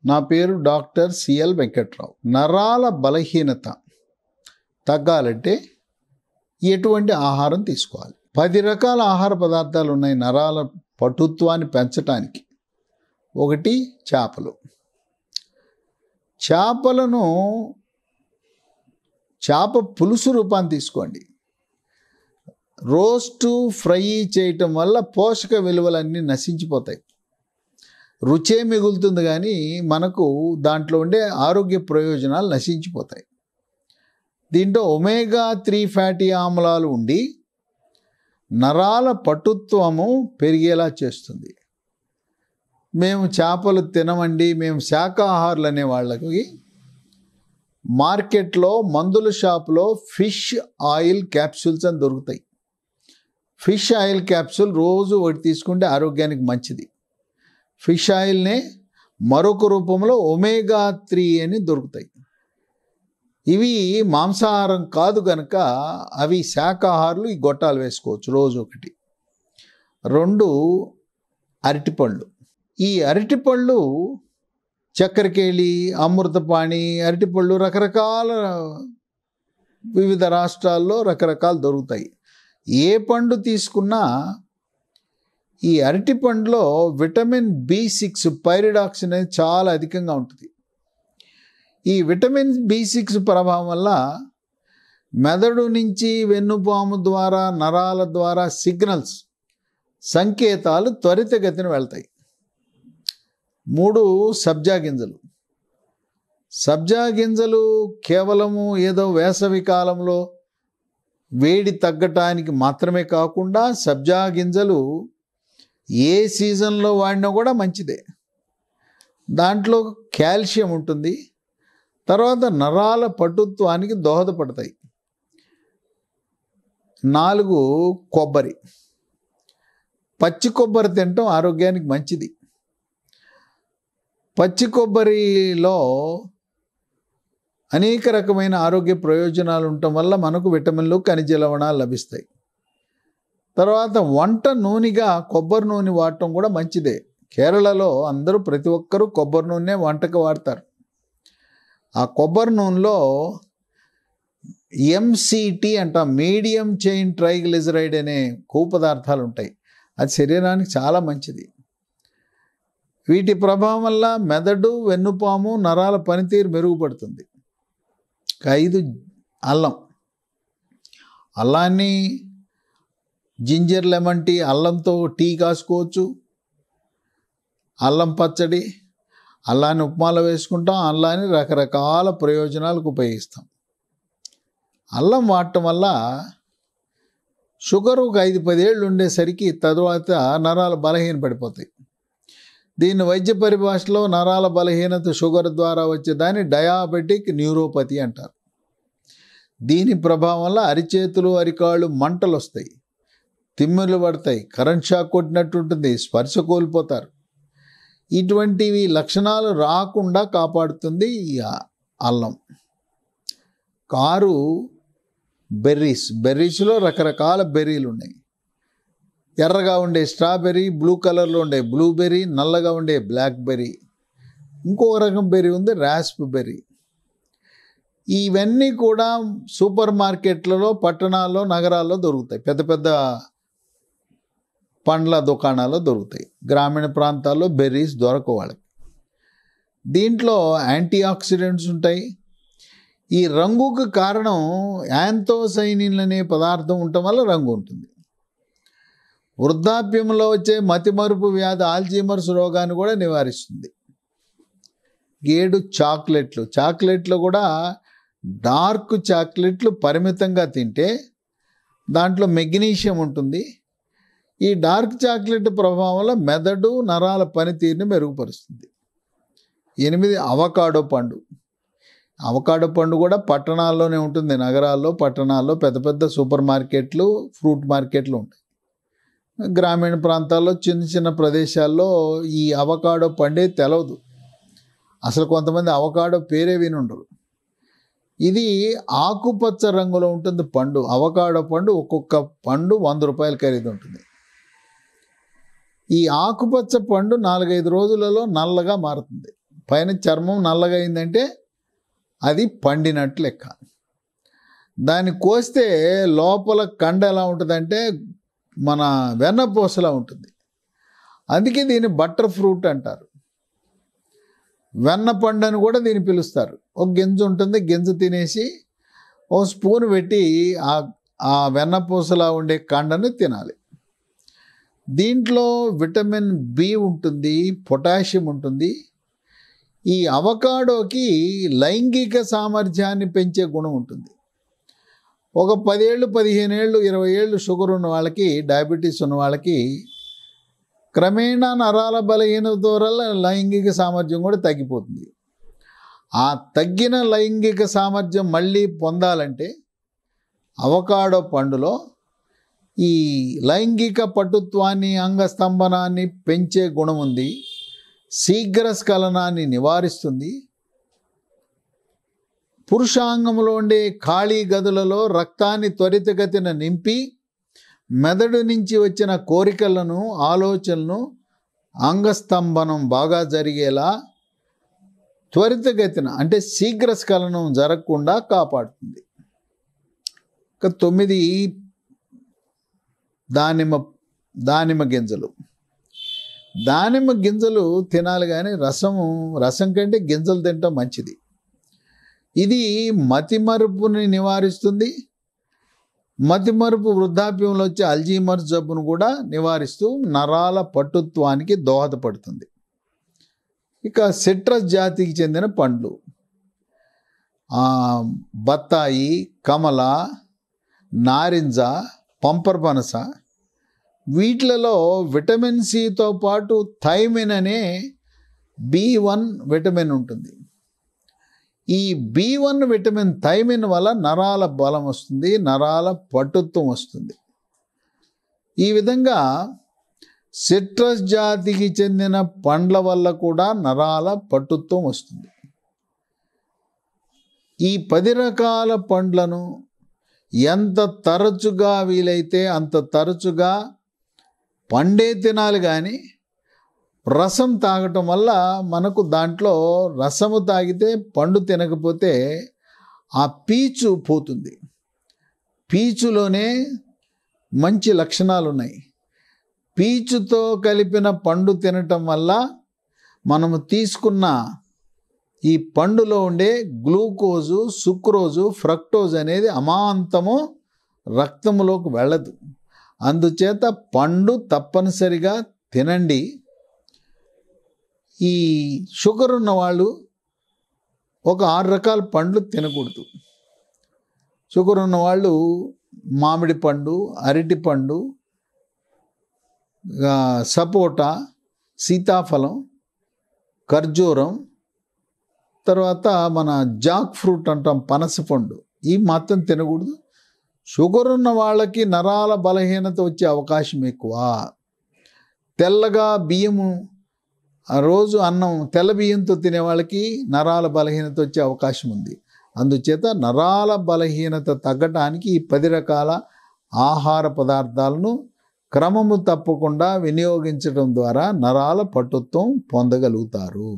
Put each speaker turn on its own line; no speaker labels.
నా పేరు doctor CL Venkatrao. నరాల బలహీనత తగ్గాలంటే ఎటువంటి ఆహారం తీసుకోవాలి? 10 రకాల ఆహార పదార్థాలు ఉన్నాయి నరాల పటుత్వాన్ని పెంచడానికి. ఒకటి చేపలు. చేపలను చేప పులుసు రూపాన్ని తీసుకోండి. రోస్టు ఫ్రై చేయటం వల్ల పోషక విలువలన్నీ నశించిపోతాయి. రుచే మిగులుతుంది కానీ మనకు దాంట్లో ఉండే ఆరోగ్య ప్రయోజనాలు నశించిపోతాయి. దీంట్లో ఒమేగా-3 ఫ్యాటీ ఆమ్లాలు ఉండి నరాల పటుత్వము పెరిగేలా చేస్తుంది. మేము చేపలు తినమండి, మేము శాకాహారులు అనే వాళ్ళకి మార్కెట్లో మందుల షాపులో ఫిష్ ఆయిల్ క్యాప్సూల్స్ అని దొరుకుతాయి. ఫిష్ ఆయిల్ క్యాప్సూల్ రోజు ఒకటి తీసుకుంటే ఆరోగ్యానికి మంచిది. ఫిష్ ఆయిల్నే మరొక రూపంలో ఒమేగా-3 అని దొరుకుతాయి. ఇవి మాంసాహారం కాదు కనుక అవి శాకాహారులు ఈ గొట్టాలు వేసుకోవచ్చు రోజు ఒకటి. 2 అరటిపళ్ళు. ఈ అరటిపళ్ళు చక్కెరకేళి, అమృతపాణి అరటిపళ్ళు రకరకాల వివిధ రాష్ట్రాల్లో రకరకాలు దొరుకుతాయి. ఏ పండు తీసుకున్నా ఈ అరటి పండులో విటమిన్ B6 పైరిడాక్సిన్ అనేది చాలా అధికంగా ఉంటుంది. ఈ విటమిన్ B6 ప్రభావం వల్ల మెదడు నుంచి వెన్నుపాము ద్వారా నరాల ద్వారా సిగ్నల్స్ సంకేతాలు త్వరితగతిన వెళ్తాయి. 3 సబ్జా గింజలు. సబ్జా గింజలు కేవలము ఏదో వేసవి కాలంలో వేడి తగ్గటానికి మాత్రమే కాకుండా సబ్జా గింజలు ఏ సీజన్లో వాడినా కూడా మంచిదే. దాంట్లో కాల్షియం ఉంటుంది. తర్వాత నరాల పటుత్వానికి దోహదపడతాయి. 4 కొబ్బరి. పచ్చి కొబ్బరి తినటం ఆరోగ్యానికి మంచిది. పచ్చి కొబ్బరిలో అనేక రకమైన ఆరోగ్య ప్రయోజనాలు ఉండటం వల్ల మనకు విటమిన్లు, ఖనిజ లవణాలు లభిస్తాయి. తర్వాత వంట నూనెగా కొబ్బరి నూనె వాడటం కూడా మంచిదే. కేరళలో అందరూ ప్రతి ఒక్కరూ కొబ్బరి నూనె వంటకు వాడతారు. ఆ కొబ్బరి నూనెలో MCT అంట, మీడియం చైన్ ట్రైగ్లిజరైడ్ అనే కొవ్వు పదార్థాలు ఉంటాయి. అది శరీరానికి చాలా మంచిది. వీటి ప్రభావం వల్ల మెదడు, వెన్నుపాము, నరాల పనితీరు మెరుగుపడుతుంది. 5 అల్లం. అల్లాన్ని జింజర్ లెమన్ టీ, అల్లంతో టీ కాసుకోవచ్చు. అల్లం పచ్చడి, అల్లాన్ని ఉప్మాలో వేసుకుంటాం. అల్లాన్ని రకరకాల ప్రయోజనాలకు ఉపయోగిస్తాం. అల్లం వాడటం వల్ల షుగర్ ఒక 5-10 ఏళ్ళు ఉండేసరికి తరువాత నరాలు బలహీన పడిపోతాయి. దీన్ని వైద్య పరిభాషలో నరాల బలహీనత షుగర్ ద్వారా వచ్చేదాన్ని డయాబెటిక్ న్యూరోపతి అంటారు. దీని ప్రభావం వల్ల అరిచేతులు, అరికాళ్ళు మంటలు వస్తాయి, తిమ్మిర్లు పడతాయి, కరెంట్ షాక్ కొట్టినట్టు ఉంటుంది, స్పర్శ కోల్పోతారు. ఇటువంటివి లక్షణాలు రాకుండా కాపాడుతుంది ఈ అల్లం. 6 బెర్రీస్. బెర్రీస్లో రకరకాల బెర్రీలు ఉన్నాయి. ఎర్రగా ఉండే స్ట్రాబెర్రీ, బ్లూ కలర్లో ఉండే బ్లూబెర్రీ, నల్లగా ఉండే బ్లాక్బెర్రీ, ఇంకొక రకం బెర్రీ ఉంది రాస్ప్బెర్రీ. ఇవన్నీ కూడా సూపర్ మార్కెట్లలో, పట్టణాల్లో, నగరాల్లో దొరుకుతాయి. పెద్ద పెద్ద పండ్ల దుకాణాల్లో దొరుకుతాయి. గ్రామీణ ప్రాంతాల్లో బెర్రీస్ దొరకవు వాళ్ళకి. దీంట్లో యాంటీ ఆక్సిడెంట్స్ ఉంటాయి. ఈ రంగుకు కారణం యాంథోసైనిన్ అనే పదార్థం ఉండటం వల్ల రంగు ఉంటుంది. వృద్ధాప్యంలో వచ్చే మతిమరుపు వ్యాధి, ఆల్జీమర్స్ రోగాన్ని కూడా నివారిస్తుంది. 7 చాక్లెట్లు. చాక్లెట్లు కూడా డార్క్ చాక్లెట్లు పరిమితంగా తింటే దాంట్లో మెగ్నీషియం ఉంటుంది. ఈ డార్క్ చాక్లెట్ ప్రభావం వల్ల మెదడు, నరాల పనితీరుని మెరుగుపరుస్తుంది. 8 అవకాడో పండు. అవకాడో పండు కూడా పట్టణాల్లోనే ఉంటుంది. నగరాల్లో, పట్టణాల్లో పెద్ద పెద్ద సూపర్ మార్కెట్లు, ఫ్రూట్ మార్కెట్లు ఉంటాయి. గ్రామీణ ప్రాంతాల్లో, చిన్న చిన్న ప్రదేశాల్లో ఈ అవకాడో పండే తెలవదు. అసలు కొంతమంది అవకాడో పేరే వినుండరు. ఇది ఆకుపచ్చ రంగులో ఉంటుంది పండు. అవకాడో పండు ఒక్కొక్క పండు 100 రూపాయల ఖరీదు ఉంటుంది. ఈ ఆకుపచ్చ పండు 4-5 రోజులలో నల్లగా మారుతుంది. పైన చర్మం నల్లగా అయిందంటే అది పండినట్టు లెక్క. దాన్ని కోస్తే లోపల కండ ఎలా ఉంటుందంటే మన వెన్నపూసలా ఉంటుంది. అందుకే దీన్ని బటర్ ఫ్రూట్ అంటారు. వెన్న పండు అని కూడా దీన్ని పిలుస్తారు. ఒక గింజ ఉంటుంది, గింజ తినేసి ఓ స్పూన్ పెట్టి ఆ వెన్నపూసలా ఉండే కండను తినాలి. దీంట్లో విటమిన్ బి ఉంటుంది, పొటాషియం ఉంటుంది. ఈ అవకాడోకి లైంగిక సామర్థ్యాన్ని పెంచే గుణం ఉంటుంది. ఒక 10 ఏళ్ళు, 15 ఏళ్ళు, 20 ఏళ్ళు షుగర్ ఉన్న వాళ్ళకి, డయాబెటీస్ ఉన్న వాళ్ళకి క్రమేణా నరాల బలహీనత వల్ల లైంగిక సామర్థ్యం కూడా తగ్గిపోతుంది. ఆ తగ్గిన లైంగిక సామర్థ్యం మళ్ళీ పొందాలంటే అవకాడో పండులో ఈ లైంగిక పటుత్వాన్ని, అంగస్తంభనాన్ని పెంచే గుణం ఉంది. శీఘ్రస్ఖలనాన్ని నివారిస్తుంది. పురుషాంగంలో ఉండే ఖాళీ గదులలో రక్తాన్ని త్వరితగతిన నింపి మెదడు నుంచి వచ్చిన కోరికలను, ఆలోచనలను అంగస్తంభనం బాగా జరిగేలా త్వరితగతిన అంటే శీఘ్రస్ఖలనం జరగకుండా కాపాడుతుంది. 9 దానిమ్మ గింజలు. దానిమ్మ గింజలు తినాలి, కానీ రసం కంటే గింజలు తినటం మంచిది. ఇది మతిమరుపుని నివారిస్తుంది. మతిమరుపు వృద్ధాప్యంలో వచ్చే అల్జీమర్స్ జబ్బును కూడా నివారిస్తూ నరాల పటుత్వానికి దోహదపడుతుంది. ఇక సిట్రస్ జాతికి చెందిన పండ్లు బత్తాయి, కమల, నారింజ, పంపర్పనస, వీటిలలో విటమిన్ సితో పాటు థైమిన్ అనే B1 విటమిన్ ఉంటుంది. ఈ B1 విటమిన్ థైమిన్ వల్ల నరాల బలం వస్తుంది, నరాల పటుత్వం వస్తుంది. ఈ విధంగా సిట్రస్ జాతికి చెందిన పండ్ల వల్ల కూడా నరాల పటుత్వం వస్తుంది. ఈ 10 రకాల పండ్లను ఎంత తరచుగా వీలైతే అంత తరచుగా పండే తినాలి, కానీ రసం తాగటం వల్ల మనకు దాంట్లో రసము తాగితే, పండు తినకపోతే ఆ పీచు పోతుంది. పీచులోనే మంచి లక్షణాలు ఉన్నాయి. పీచుతో కలిపిన పండు తినటం వల్ల మనము తీసుకున్న ఈ పండులో ఉండే గ్లూకోజు, సుక్రోజు, ఫ్రక్టోజ్ అనేది అమాంతము రక్తములోకి వెళ్ళదు. అందుచేత పండు తప్పనిసరిగా తినండి. ఈ షుగర్ ఉన్న వాళ్ళు ఒక 6 రకాల పండ్లు తినకూడదు. షుగర్ ఉన్న వాళ్ళు మామిడి పండు, అరటి పండు, సపోటా, సీతాఫలం, ఖర్జూరం, తర్వాత మన జాక్ ఫ్రూట్ అంటాం, పనస పండు, ఈ మాత్రం తినకూడదు. షుగర్ ఉన్న వాళ్ళకి నరాల బలహీనత వచ్చే అవకాశం ఎక్కువ. తెల్లగా బియ్యము రోజు అన్నం తెల్ల బియ్యంతో తినే వాళ్ళకి నరాల బలహీనత వచ్చే అవకాశం ఉంది. అందుచేత నరాల బలహీనత తగ్గటానికి ఈ 10 రకాల ఆహార పదార్థాలను క్రమము తప్పకుండా వినియోగించడం ద్వారా నరాల పటుత్వం పొందగలుగుతారు.